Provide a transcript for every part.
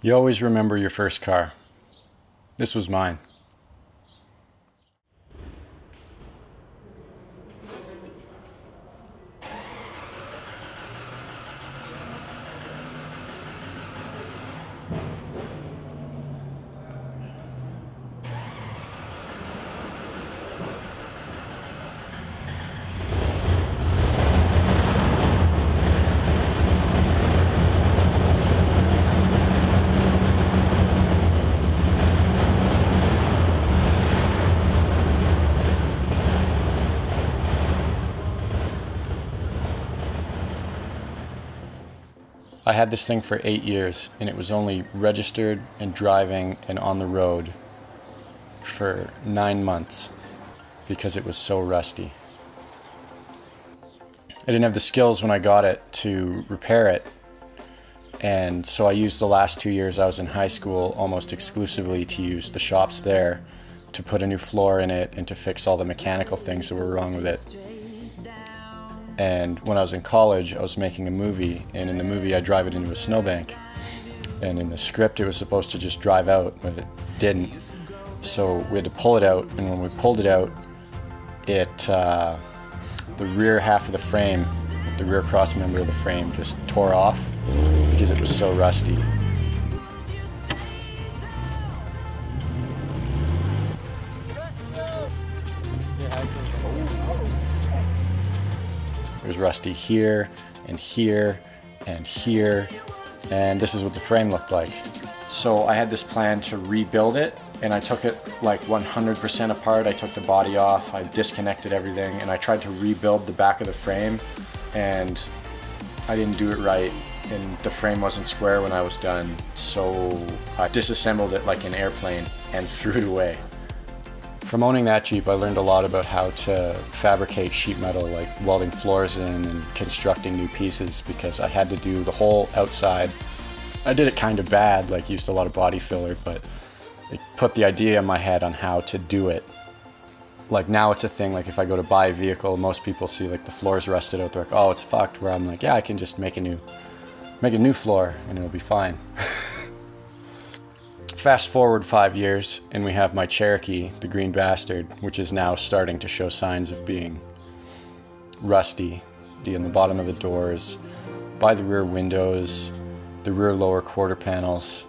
You always remember your first car. This was mine. I had this thing for 8 years, and it was only registered and driving and on the road for 9 months because it was so rusty. I didn't have the skills when I got it to repair it, and so I used the last 2 years I was in high school almost exclusively to use the shops there to put a new floor in it and to fix all the mechanical things that were wrong with it. And when I was in college, I was making a movie, and in the movie I drive it into a snowbank. And in the script it was supposed to just drive out, but it didn't. So we had to pull it out, and when we pulled it out, the rear half of the frame, the rear cross member of the frame just tore off because it was so rusty. It was rusty here, and here, and here, and this is what the frame looked like. So I had this plan to rebuild it, and I took it like 100% apart. I took the body off, I disconnected everything, and I tried to rebuild the back of the frame, and I didn't do it right, and the frame wasn't square when I was done, so I disassembled it like an airplane and threw it away. From owning that Jeep, I learned a lot about how to fabricate sheet metal, like welding floors in and constructing new pieces, because I had to do the whole outside. I did it kind of bad, like used a lot of body filler, but it put the idea in my head on how to do it. Like now it's a thing, like if I go to buy a vehicle, most people see like the floor's rusted out, they're like, oh, it's fucked, where I'm like, yeah, I can just make a new floor and it'll be fine. Fast forward 5 years, and we have my Cherokee, the green bastard, which is now starting to show signs of being rusty. In the bottom of the doors, by the rear windows, the rear lower quarter panels.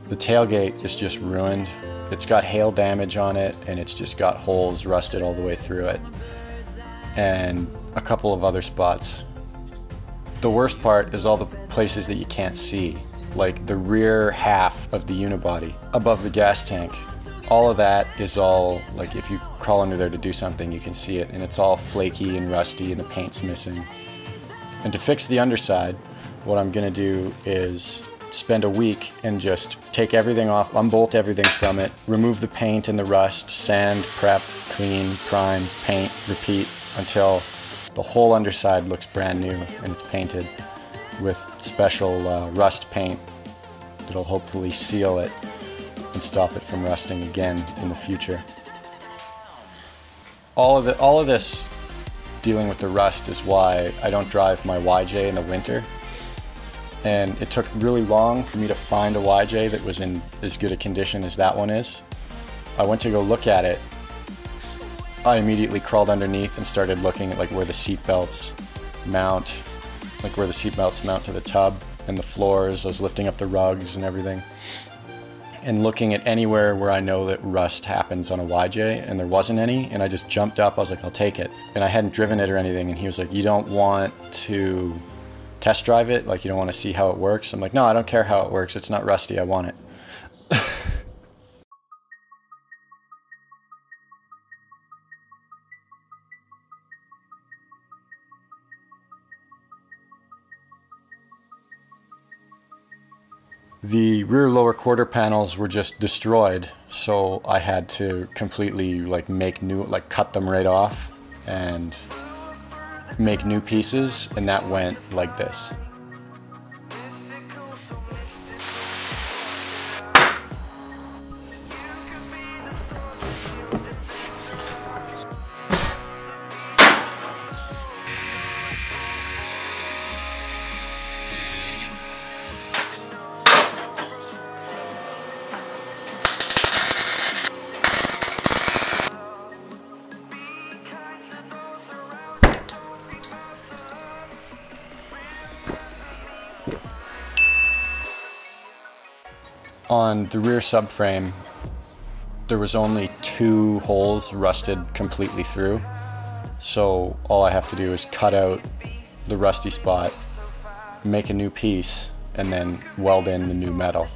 The tailgate is just ruined. It's got hail damage on it, and it's just got holes rusted all the way through it. And a couple of other spots. The worst part is all the places that you can't see. Like the rear half of the unibody above the gas tank. All of that is all, like if you crawl under there to do something, you can see it, and it's all flaky and rusty and the paint's missing. And to fix the underside, what I'm gonna do is spend a week and just take everything off, unbolt everything from it, remove the paint and the rust, sand, prep, clean, prime, paint, repeat until the whole underside looks brand new and it's painted with special rust paint that'll hopefully seal it and stop it from rusting again in the future. All of this dealing with the rust is why I don't drive my YJ in the winter. And it took really long for me to find a YJ that was in as good a condition as that one is. I went to go look at it. I immediately crawled underneath and started looking at like where the seat belts mount, like where the seat belts mount to the tub and the floors. I was lifting up the rugs and everything and looking at anywhere where I know that rust happens on a YJ, and there wasn't any, and I just jumped up. I was like, I'll take it. And I hadn't driven it or anything, and he was like, you don't want to test drive it? Like, you don't want to see how it works? I'm like, no, I don't care how it works. It's not rusty. I want it. The rear lower quarter panels were just destroyed, so I had to completely like make new, like cut them right off and make new pieces, and that went like this. On the rear subframe, there was only 2 holes rusted completely through. So all I have to do is cut out the rusty spot, make a new piece, and then weld in the new metal.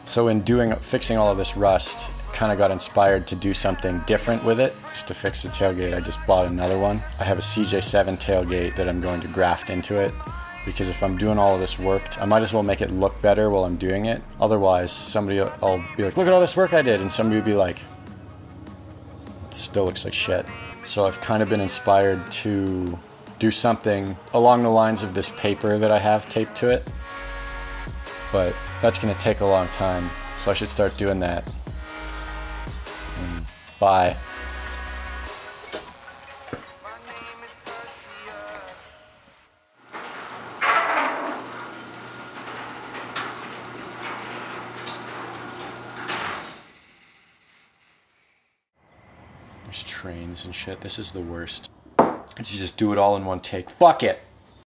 So in fixing all of this rust, kind of got inspired to do something different with it. Just to fix the tailgate, I just bought another one. I have a CJ7 tailgate that I'm going to graft into it, because if I'm doing all of this work, I might as well make it look better while I'm doing it. Otherwise, I'll be like, look at all this work I did, and somebody will be like, it still looks like shit. So I've kind of been inspired to do something along the lines of this paper that I have taped to it. But that's going to take a long time, so I should start doing that. Bye. There's trains and shit. This is the worst. You just do it all in one take. Fuck it.